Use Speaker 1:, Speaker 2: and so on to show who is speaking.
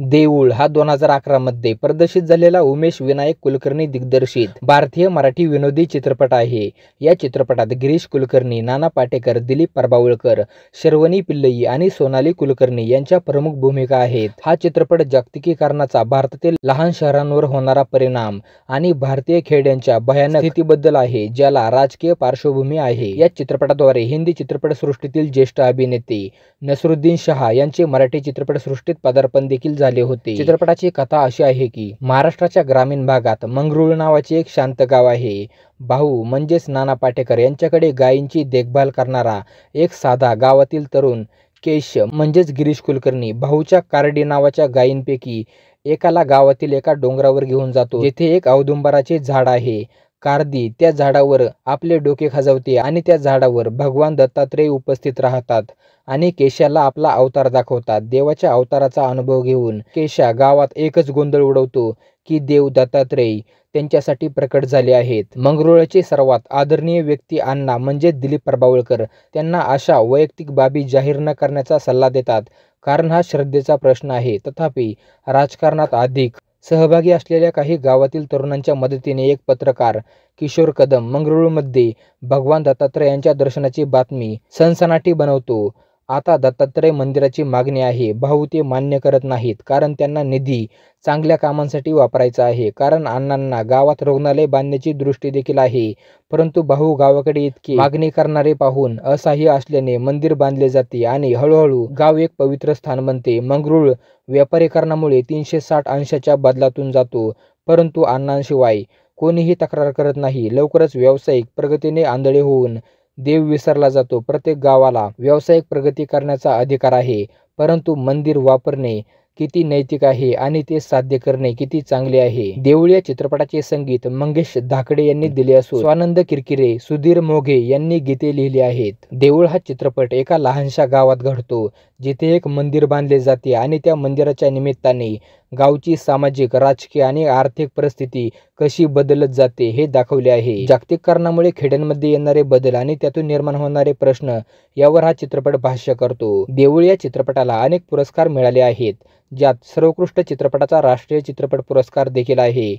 Speaker 1: देऊळ हा 2011 मध्ये प्रदर्शित झालेला उमेश विनायक कुलकर्णी दिग्दर्शित भारतीय मराठी विनोदी चित्रपट आहे. या चित्रपटात गिरीश कुलकर्णी, नाना पाटेकर, दिलीप प्रभावळकर, शर्वणी पिल्लई आणि सोनाली कुलकर्णी यांच्या प्रमुख भूमिका आहेत. हा चित्रपट जागतिकीकरणाचा भारतातील लहान शहरांवर होणारा परिणाम आणि भारतीय खेड्यांच्या भयानक स्थितीबद्दल आहे, ज्याला राजकीय पार्श्वभूमी आहे. या चित्रपटाद्वारे हिंदी चित्रपटसृष्टीतील ज्येष्ठ अभिनेते नसरुद्दीन शाह यांचे मराठी चित्रपटसृष्टीत पदार्पण देखील झाले होते. चित्रपटाची कथा अशी आहे की महाराष्ट्राच्या ग्रामीण भागात मंगरुळ नावाचे एक शांत गाव आहे. भाऊ म्हणजेच नाना पाटेकर यांच्याकडे गायींची देखभाल करणारा एक साधा गावातील तरुण केश म्हणजेच गिरीश कुलकर्णी भाऊच्या कार्डी नावाच्या गायींपैकी एकाला गावातील एका डोंगरावर घेऊन जातो, जेथे एक औदुंबराचे झाड आहे. कार्दी त्या झाडावर आपले डोके खाजवते आणि त्या झाडावर भगवान दत्तात्रेय उपस्थित राहतात आणि केशाला आपला अवतार दाखवतात. देवाच्या अवताराचा अनुभव घेऊन केशा गावात एकच गोंधळ उडवतो की देव दत्तात्रेय त्यांच्यासाठी प्रकट झाले आहेत. मंगरुळचे सर्वात आदरणीय व्यक्ती अण्णा म्हणजे दिलीप प्रभावळकर त्यांना अशा वैयक्तिक बाबी जाहीर न करण्याचा सल्ला देतात, कारण हा श्रद्धेचा प्रश्न आहे. तथापि राजकारणात अधिक सहभागी असलेल्या काही गावातील तरुणांच्या मदतीने एक पत्रकार किशोर कदम मंगरुळमध्ये भगवान दत्तात्रेयांच्या दर्शनाची बातमी सनसनाटी बनवतो. आता दत्तात्रय मंदिराची मागणी आहे. भाऊ ते मान्य करत नाहीत, कारण त्यांना निधी चांगल्या कामांसाठी वापरायचा आहे. कारण अण्णांना गावात रुग्णालय बांधण्याची दृष्टी देखील आहे, परंतु भाऊ गावाकडे इतकी मागणी करणारे पाहून असह्य असल्याने मंदिर बांधले जाते आणि हळूहळू गाव एक पवित्र स्थान बनते. मंगरुळ व्यापारीकरणामुळे 360 अंशाच्या बदलातून जातो, परंतु अण्णांशिवाय कोणीही तक्रार करत नाही. लवकरच व्यावसायिक प्रगतीने आंधळे होऊन देव विसरला जातो. प्रत्येक गावाला व्यावसायिक प्रगती करण्याचा अधिकार आहे, परंतु मंदिर वापरणे किती नैतिक आहे आणि ते साध्य करणे किती चांगले आहे. देऊळ या चित्रपटाचे संगीत मंगेश धाकडे यांनी दिले असून स्वानंद किरकिरे, सुधीर मोघे यांनी गीते लिहिली आहेत. देऊळ हा चित्रपट एका लहानशा गावात घडतो, जिथे एक मंदिर बांधले जाते आणि त्या मंदिराच्या निमित्ताने गावची सामाजिक, राजकीय आणि आर्थिक परिस्थिती कशी बदलत जाते हे दाखवले आहे. जागतिकीकरणामुळे खेड्यांमध्ये येणारे बदल आणि त्यातून निर्माण होणारे प्रश्न यावर हा चित्रपट भाष्य करतो. देऊळ या चित्रपटाला अनेक पुरस्कार मिळाले आहेत, ज्यात सर्वोत्कृष्ट चित्रपटाचा राष्ट्रीय चित्रपट पुरस्कार देखील आहे.